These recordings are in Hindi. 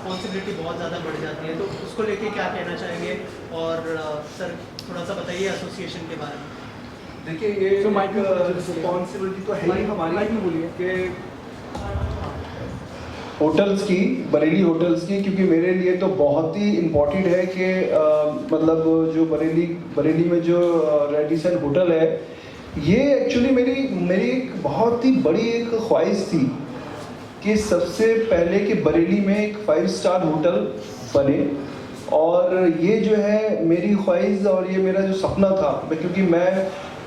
रिस्पॉन्सिबिलिटी बहुत ज़्यादा बढ़ जाती है, तो उसको लेके क्या कहना चाहेंगे? और सर थोड़ा सा बताइए एसोसिएशन के बारे में। देखिए ये रिस्पॉन्सिबिलिटी तो है ही हमारी कि होटल्स की, बरेली होटल्स की, क्योंकि मेरे लिए तो बहुत ही इम्पोर्टेंट है कि मतलब जो बरेली में जो रेडिसन होटल है, ये एक्चुअली मेरी एक बहुत ही बड़ी एक ख्वाहिश थी कि सबसे पहले कि बरेली में एक 5 स्टार होटल बने। और ये जो है मेरी ख्वाहिश और ये मेरा जो सपना था, क्योंकि मैं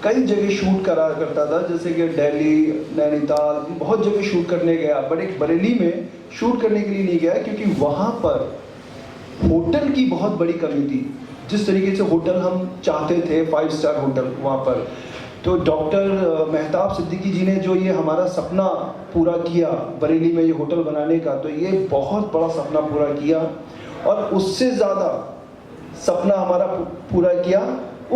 कई जगह शूट करा करता था, जैसे कि दिल्ली, नैनीताल, बहुत जगह शूट करने गया, बट एक बरेली में शूट करने के लिए नहीं गया क्योंकि वहाँ पर होटल की बहुत बड़ी कमी थी। जिस तरीके से होटल हम चाहते थे, 5 स्टार होटल वहाँ पर, तो डॉक्टर मेहताब सिद्दीकी जी ने जो ये हमारा सपना पूरा किया बरेली में ये होटल बनाने का, तो ये बहुत बड़ा सपना पूरा किया। और उससे ज़्यादा सपना हमारा पूरा किया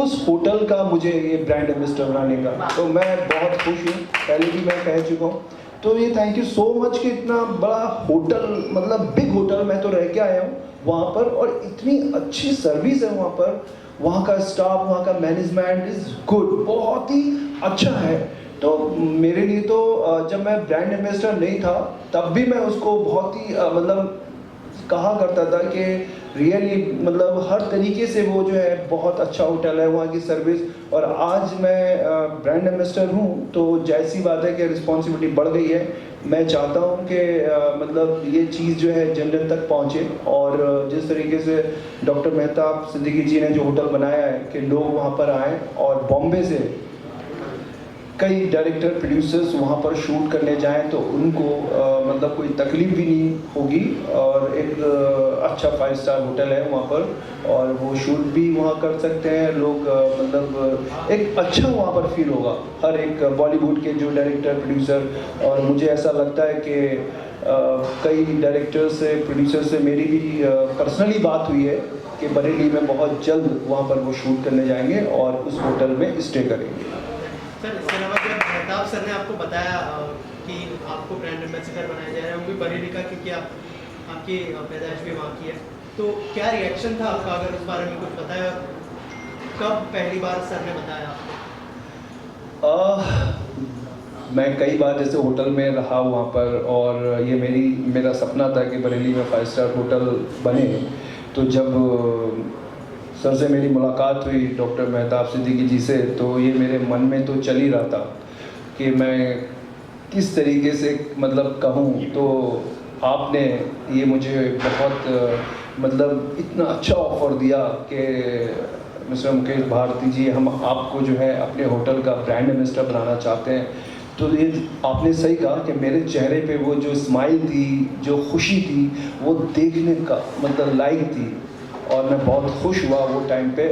उस होटल का, मुझे ये ब्रांड एम्बेसडर बनाने का। तो मैं बहुत खुश हूँ, पहले भी मैं कह चुका हूँ। तो ये थैंक यू सो मच कि इतना बड़ा होटल, मतलब बिग होटल, मैं तो रह के आया हूँ वहाँ पर, और इतनी अच्छी सर्विस है वहाँ पर, वहाँ का स्टाफ, वहाँ का मैनेजमेंट इज़ गुड, बहुत ही अच्छा है। तो मेरे लिए तो जब मैं ब्रांड एम्बेसडर नहीं था तब भी मैं उसको बहुत ही मतलब कहा करता था कि रियली मतलब हर तरीके से वो जो है बहुत अच्छा होटल है, वहाँ की सर्विस। और आज मैं ब्रांड एम्बेसडर हूँ, तो जैसी बात है कि रिस्पॉन्सिबिलिटी बढ़ गई है। मैं चाहता हूँ कि मतलब ये चीज़ जो है जन जन तक पहुँचे, और जिस तरीके से डॉक्टर मेहताब सिद्दीकी जी ने जो होटल बनाया है कि लोग वहाँ पर आएँ, और बॉम्बे से कई डायरेक्टर प्रोड्यूसर्स वहाँ पर शूट करने जाएं तो उनको मतलब कोई तकलीफ भी नहीं होगी। और एक अच्छा 5 स्टार होटल है वहाँ पर, और वो शूट भी वहाँ कर सकते हैं लोग, मतलब एक अच्छा वहाँ पर फील होगा हर एक बॉलीवुड के जो डायरेक्टर प्रोड्यूसर। और मुझे ऐसा लगता है कि कई डायरेक्टर से, प्रोड्यूसर से मेरी भी पर्सनली बात हुई है कि बरेली में बहुत जल्द वहाँ पर वो शूट करने जाएंगे और उस होटल में स्टे करेंगे। सर इसके अलावा जब मेहताब सर ने आपको बताया कि आपको ब्रांड एम्बेसडर बनाया जा रहा है, वो भी बरेली का, क्योंकि आपकी पैदाइश भी वहाँ की है, तो क्या रिएक्शन था आपका, अगर उस बारे में कुछ बताया? कब पहली बार सर ने बताया आपको? मैं कई बार जैसे होटल में रहा वहाँ पर, और ये मेरा सपना था कि बरेली में 5 स्टार होटल बने। तो जब सर से मेरी मुलाकात हुई डॉक्टर मेहताब सिद्दीकी जी से, तो ये मेरे मन में तो चल ही रहा था कि मैं किस तरीके से मतलब कहूँ। तो आपने ये मुझे बहुत मतलब इतना अच्छा ऑफ़र दिया कि मिस्टर मुकेश भारती जी, हम आपको जो है अपने होटल का ब्रांड एम्बेसडर बनाना चाहते हैं। तो ये आपने सही कहा कि मेरे चेहरे पे वो जो स्माइल थी, जो खुशी थी, वो देखने का मतलब लायक थी। और मैं बहुत खुश हुआ वो टाइम पे,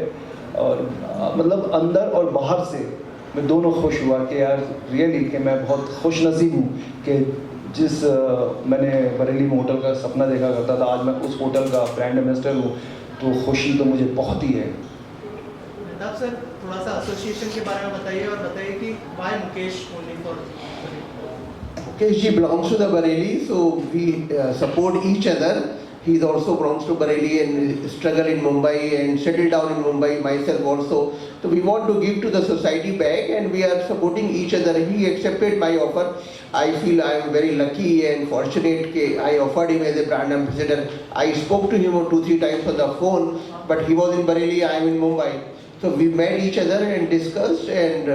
और मतलब अंदर और बाहर से मैं दोनों खुश हुआ कि यार रियली कि मैं बहुत खुश नसीब हूँ कि जिस मैंने बरेली में होटल का सपना देखा करता था, आज मैं उस होटल का ब्रांड एम्बेसडर हूँ। तो खुशी तो मुझे बहुत ही है। मेहताब सर थोड़ा सा एसोसिएशन के बारे में बताइए, और बताइए कि why Mukesh only for Mukesh ji belongs to the Bareilly, so we support each other. He also belongs to Bareilly and struggle in Mumbai and settle down in Mumbai, myself also. So we want to give to the society back, and we are supporting each other. He accepted my offer. I feel I am very lucky and fortunate that I offered him as a brand ambassador. I spoke to him 2-3 times on the phone, but he was in Bareilly, I am in Mumbai. So we met each other and discussed and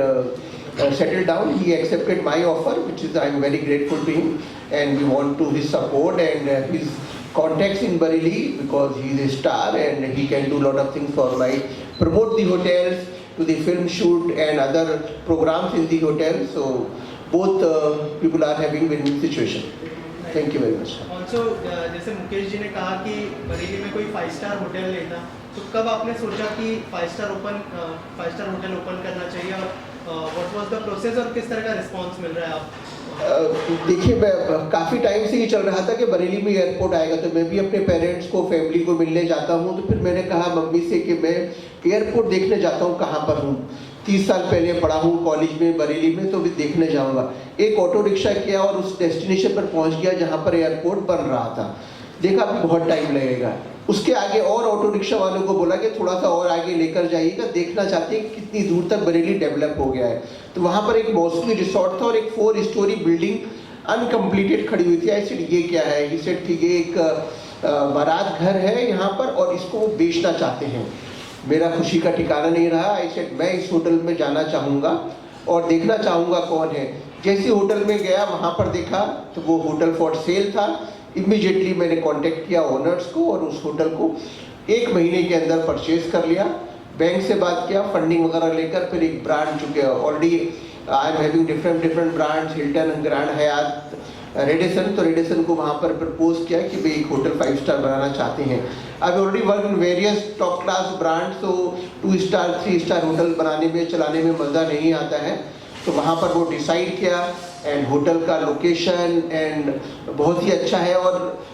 settled down. He accepted my offer, which is I am very grateful to him, and we want to his support and his contacts in Bareilly, because he is a star and he can do a lot of things for like promote the hotels, to the film shoot and other programs in the hotel. So both people are having win-win situation. Thank you very much. Also जैसे मुकेश जी ने कहा कि बरेली में कोई 5 स्टार होटल लेना, तो कब आपने सोचा कि 5 स्टार होटल ओपन करना चाहिए, और व्हाट वाज द प्रोसेस, और किस तरह का रिस्पांस मिल रहा है आप? देखिए, मैं काफ़ी टाइम से ये चल रहा था कि बरेली में एयरपोर्ट आएगा, तो मैं भी अपने पेरेंट्स को, फैमिली को मिलने जाता हूँ। तो फिर मैंने कहा मम्मी से कि मैं एयरपोर्ट देखने जाता हूँ, कहाँ पर हूँ। 30 साल पहले पढ़ा हूँ कॉलेज में बरेली में, तो भी देखने जाऊँगा। एक ऑटो रिक्शा किया और उस डेस्टिनेशन पर पहुँच गया जहाँ पर एयरपोर्ट बन रहा था। देखा अभी बहुत टाइम लगेगा। उसके आगे और ऑटो रिक्शा वालों को बोला कि थोड़ा सा और आगे लेकर जाइएगा, देखना चाहते हैं कि कितनी दूर तक बरेली डेवलप हो गया है। तो वहाँ पर एक मौसमी रिसोर्ट था और एक 4 स्टोरी बिल्डिंग अनकम्प्लीटेड खड़ी हुई थी। आई सेड ये क्या है? ही सेड ठीक है, एक बारात घर है यहाँ पर और इसको वो बेचना चाहते हैं। मेरा खुशी का ठिकाना नहीं रहा। आई सेड मैं इस होटल में जाना चाहूँगा और देखना चाहूँगा कौन है। जैसे होटल में गया वहाँ पर देखा तो वो होटल फॉर सेल था। इमीडिएटली मैंने कांटेक्ट किया ओनर्स को और उस होटल को 1 महीने के अंदर परचेज कर लिया। बैंक से बात किया, फंडिंग वगैरह लेकर फिर एक ब्रांड चुके already I am having different brands, Hilton, Grand Hyatt, Radisson. तो रेडिसन को वहाँ पर प्रपोज किया कि भाई एक होटल 5 स्टार बनाना चाहते हैं। I already work in various top class brands, तो 2 स्टार 3 स्टार होटल बनाने में चलाने में मज़ा नहीं आता है। तो वहाँ पर वो डिसाइड किया एंड होटल का लोकेशन एंड बहुत ही अच्छा है। और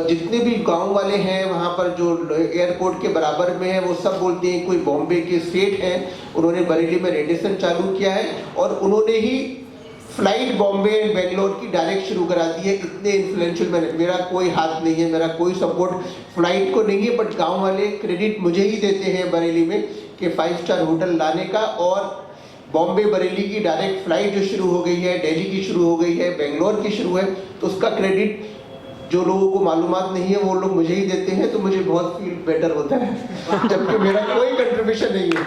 जितने भी गांव वाले हैं वहाँ पर जो एयरपोर्ट के बराबर में है वो सब बोलते हैं कोई बॉम्बे के सेठ हैं, उन्होंने बरेली में रेडिसन चालू किया है और उन्होंने ही फ्लाइट बॉम्बे एंड बेंगलोर की डायरेक्ट शुरू करा दी है। इतने इन्फ्लुएंशियल मैंने, मेरा कोई हाथ नहीं है, मेरा कोई सपोर्ट फ्लाइट को नहीं है, बट गाँव वाले क्रेडिट मुझे ही देते हैं बरेली में कि 5 स्टार होटल लाने का। और बॉम्बे बरेली की डायरेक्ट फ्लाइट जो शुरू हो गई है, दिल्ली की शुरू हो गई है, बेंगलोर की शुरू है, तो उसका क्रेडिट जो लोगों को मालूमात नहीं है वो लोग मुझे ही देते हैं। तो मुझे बहुत फील बेटर होता है जबकि मेरा कोई कंट्रीब्यूशन नहीं है।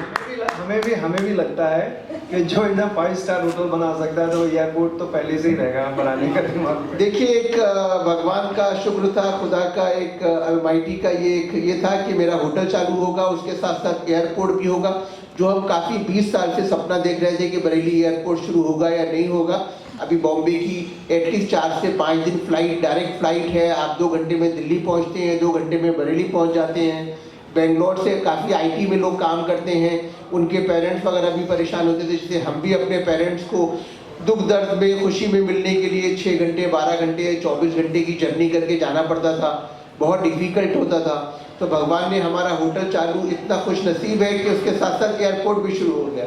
हमें भी लगता है कि जो इतना 5 स्टार होटल बना सकता है तो एयरपोर्ट तो पहले से ही रहेगा बनाने का दिमाग में। देखिए एक भगवान का शुक्र था, खुदा का एक अलमाइटी का ये था कि मेरा होटल चालू होगा, उसके साथ साथ एयरपोर्ट भी होगा। जो हम काफ़ी 20 साल से सपना देख रहे थे कि बरेली एयरपोर्ट शुरू होगा या नहीं होगा। अभी बॉम्बे की एटलीस्ट 4 से 5 दिन फ्लाइट, डायरेक्ट फ्लाइट है। आप 2 घंटे में दिल्ली पहुंचते हैं, 2 घंटे में बरेली पहुंच जाते हैं। बेंगलोर से काफ़ी आईटी में लोग काम करते हैं, उनके पेरेंट्स वगैरह भी परेशान होते थे, जिससे हम भी अपने पेरेंट्स को दुख दर्द में खुशी में मिलने के लिए 6 घंटे 12 घंटे 24 घंटे की जर्नी करके जाना पड़ता था, बहुत डिफ़िकल्ट होता था। तो भगवान ने हमारा होटल चालू इतना खुश नसीब है कि उसके साथ साथ एयरपोर्ट भी शुरू हो गया।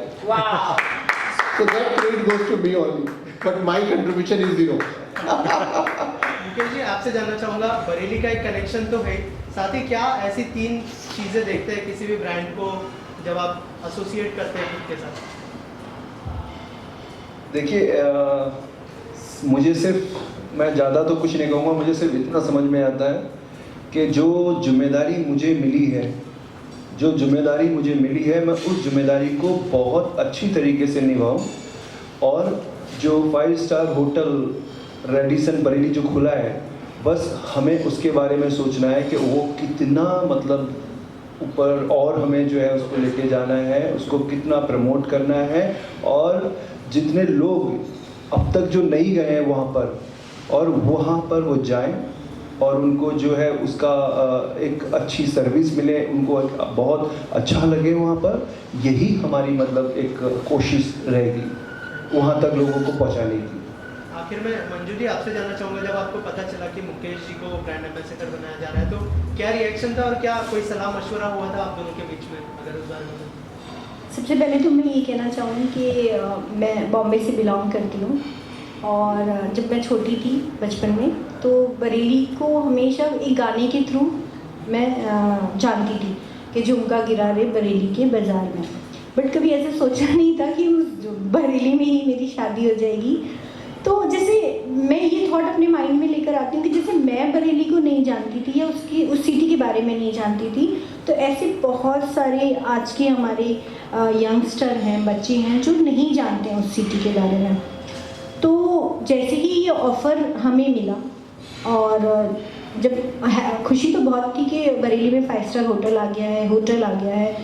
So that credit goes to me only, but my contribution is zero. Mukesh ji आपसे जानना चाहूँगा, बरेली का एक कनेक्शन तो है, साथ ही क्या ऐसी 3 चीज़ें देखते हैं किसी भी ब्रांड को जब आप एसोसिएट करते हैं खुद के साथ? देखिए मुझे सिर्फ, मैं ज़्यादा तो कुछ नहीं कहूँगा, मुझे सिर्फ इतना समझ में आता है कि जो जिम्मेदारी मुझे मिली है मैं उस जिम्मेदारी को बहुत अच्छी तरीके से निभाऊं। और जो 5 स्टार होटल रेडिसन बरेली जो खुला है, बस हमें उसके बारे में सोचना है कि वो कितना मतलब ऊपर और हमें जो है उसको लेके जाना है, उसको कितना प्रमोट करना है। और जितने लोग अब तक जो नहीं गए हैं वहाँ पर, और वहाँ पर वो जाएं और उनको जो है उसका एक अच्छी सर्विस मिले, उनको बहुत अच्छा लगे वहाँ पर। यही हमारी मतलब एक कोशिश रहेगी वहाँ तक लोगों को पहुँचाने की। आखिर में मंजू जी आपसे जानना चाहूँगा, जब आपको पता चला कि मुकेश जी को ब्रांड एम्बेसडर बनाया जा रहा है, तो क्या रिएक्शन था और क्या कोई सलाह मशवरा हुआ था आप दोनों के बीच में, अगर उस बारे में? सबसे पहले तो मैं ये कहना चाहूँगी कि मैं बॉम्बे से बिलोंग करती हूँ और जब मैं छोटी थी बचपन में, तो बरेली को हमेशा एक गाने के थ्रू मैं जानती थी कि झुमका गिरा रे बरेली के बाज़ार में, बट कभी ऐसे सोचा नहीं था कि उस बरेली में ही मेरी शादी हो जाएगी। तो जैसे मैं ये थॉट अपने माइंड में लेकर आती हूँ कि जैसे मैं बरेली को नहीं जानती थी या उस सिटी के बारे में नहीं जानती थी, तो ऐसे बहुत सारे आज के हमारे यंगस्टर हैं, बच्चे हैं जो नहीं जानते हैं उस सिटी के बारे में। तो जैसे ही ये ऑफ़र हमें मिला और जब खुशी तो बहुत थी कि बरेली में 5 स्टार होटल आ गया है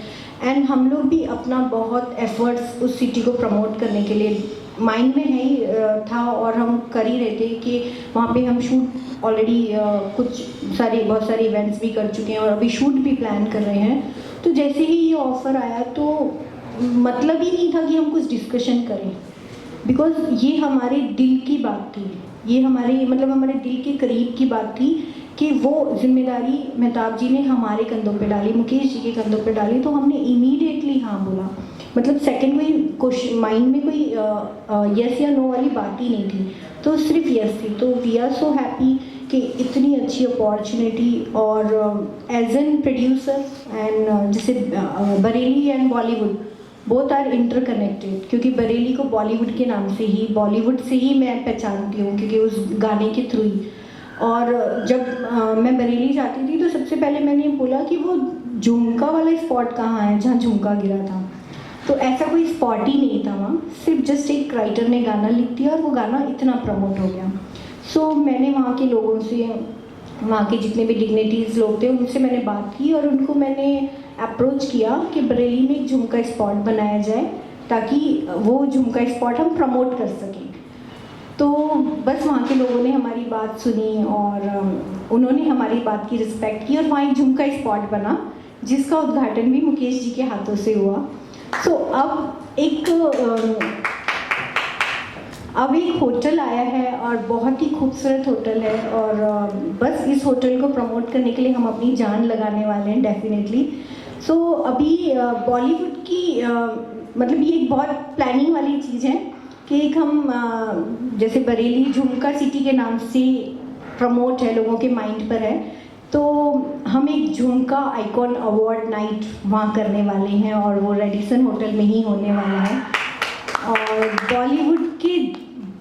एंड हम लोग भी अपना बहुत एफर्ट्स उस सिटी को प्रमोट करने के लिए माइंड में है ही था और हम कर ही रहे थे कि वहाँ पे हम शूट ऑलरेडी बहुत सारे इवेंट्स भी कर चुके हैं और अभी शूट भी प्लान कर रहे हैं। तो जैसे ही ये ऑफ़र आया तो मतलब ही नहीं था कि हम कुछ डिस्कशन करें, बिकॉज़ ये हमारे दिल की बात थी, ये हमारे दिल के करीब की बात थी कि वो जिम्मेदारी मेहताब जी ने हमारे कंधों पे डाली, मुकेश जी के कंधों पे डाली, तो हमने इमीडिएटली हाँ बोला। मतलब सेकंड कोई क्वेश्चन माइंड में कोई यस या नो वाली बात ही नहीं थी, तो सिर्फ यस थी। तो वी आर सो हैप्पी कि इतनी अच्छी अपॉर्चुनिटी और एज एन प्रोड्यूसर एंड जैसे Bareilly and Bollywood both are interconnected, क्योंकि बरेली को बॉलीवुड के नाम से ही, बॉलीवुड से ही मैं पहचानती हूँ क्योंकि उस गाने के थ्रू ही। और जब मैं बरेली जाती थी तो सबसे पहले मैंने बोला कि वो झुमका वाला स्पॉट कहाँ है जहाँ झुमका गिरा था। तो ऐसा कोई स्पॉट ही नहीं था वहाँ, सिर्फ जस्ट एक राइटर ने गाना लिख दिया और वो गाना इतना प्रमोट हो गया। सो मैंने वहाँ के लोगों से, वहाँ के जितने भी डिग्निटीज़ लोग थे उनसे मैंने बात की और उनको मैंने अप्रोच किया कि बरेली में एक झुमका स्पॉट बनाया जाए ताकि वो झुमका स्पॉट हम प्रमोट कर सकें। तो बस वहाँ के लोगों ने हमारी बात सुनी और उन्होंने हमारी बात की रिस्पेक्ट की और वहाँ एक झुमका स्पॉट बना जिसका उद्घाटन भी मुकेश जी के हाथों से हुआ। सो अब एक होटल आया है और बहुत ही खूबसूरत होटल है और बस इस होटल को प्रमोट करने के लिए हम अपनी जान लगाने वाले हैं डेफिनेटली। सो अभी बॉलीवुड की मतलब ये एक बहुत प्लानिंग वाली चीज़ है कि एक हम जैसे बरेली झुमका सिटी के नाम से प्रमोट है, लोगों के माइंड पर है, तो हम एक झुमका आइकॉन अवार्ड नाइट वहाँ करने वाले हैं और वो रेडिसन होटल में ही होने वाला है। और बॉलीवुड के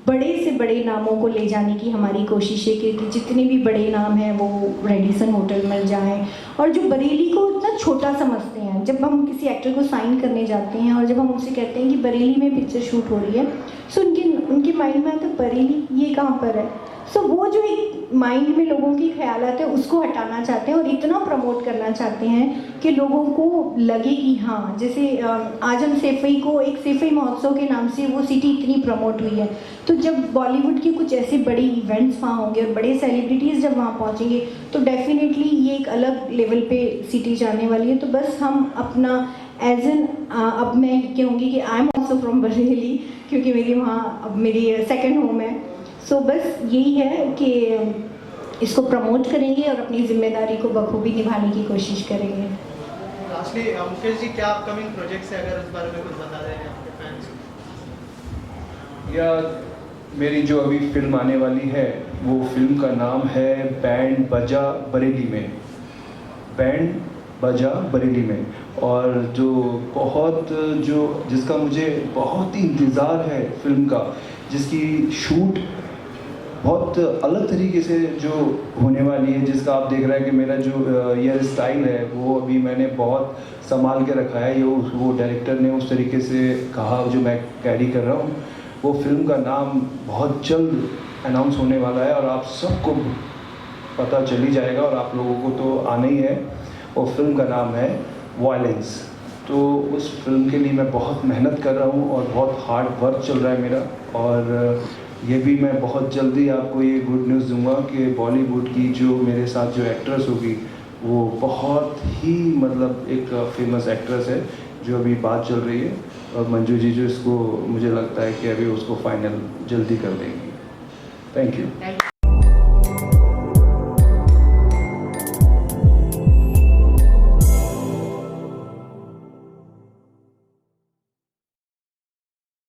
बड़े से बड़े नामों को ले जाने की हमारी कोशिश है कि जितने भी बड़े नाम हैं वो रेडिसन होटल में जाएं। और जो बरेली को इतना छोटा समझते हैं, जब हम किसी एक्टर को साइन करने जाते हैं और जब हम उनसे कहते हैं कि बरेली में पिक्चर शूट हो रही है, सो उनके माइंड में आता है बरेली ये कहाँ पर है। सो वो जो एक माइंड में लोगों की ख्यालात है उसको हटाना चाहते हैं और इतना प्रमोट करना चाहते हैं कि लोगों को लगे कि हाँ, जैसे आज हम सैफई को एक सैफई महोत्सव के नाम से वो सिटी इतनी प्रमोट हुई है, तो जब बॉलीवुड के कुछ ऐसे बड़े इवेंट्स वहाँ होंगे और बड़े सेलिब्रिटीज़ जब वहाँ पहुँचेंगे तो डेफिनेटली ये एक अलग लेवल पे सिटी जाने वाली है। तो बस हम अपना एज एन अब मैं कहूँगी कि I am also from Bareilly, क्योंकि मेरी वहाँ अब मेरी सेकेंड होम है। सो बस यही है कि इसको प्रमोट करेंगे और अपनी जिम्मेदारी को बखूबी निभाने की कोशिश करेंगे। लास्टली मुकेश जी, क्या अपकमिंग प्रोजेक्ट्स है, अगर उस बारे में कुछ बता दें आपके फैंस को। या मेरी जो अभी फिल्म आने वाली है वो फिल्म का नाम है बैंड बजा बरेली में, बैंड बजा बरेली में। और जिसका मुझे बहुत ही इंतज़ार है फिल्म का, जिसकी शूट बहुत अलग तरीके से जो होने वाली है, जिसका आप देख रहे हैं कि मेरा जो हेयर स्टाइल है वो अभी मैंने बहुत संभाल के रखा है, ये वो डायरेक्टर ने उस तरीके से कहा जो मैं कैरी कर रहा हूँ। वो फिल्म का नाम बहुत जल्द अनाउंस होने वाला है और आप सबको पता चल ही जाएगा और आप लोगों को तो आना ही है। और फिल्म का नाम है वायलेंस। तो उस फिल्म के लिए मैं बहुत मेहनत कर रहा हूँ और बहुत हार्ड वर्क चल रहा है मेरा। और ये भी मैं बहुत जल्दी आपको ये गुड न्यूज़ दूंगा कि बॉलीवुड की जो मेरे साथ जो एक्ट्रेस होगी वो बहुत ही मतलब एक फेमस एक्ट्रेस है जो अभी बात चल रही है, और मंजू जी जो इसको मुझे लगता है कि अभी उसको फाइनल जल्दी कर देंगी। Thank you.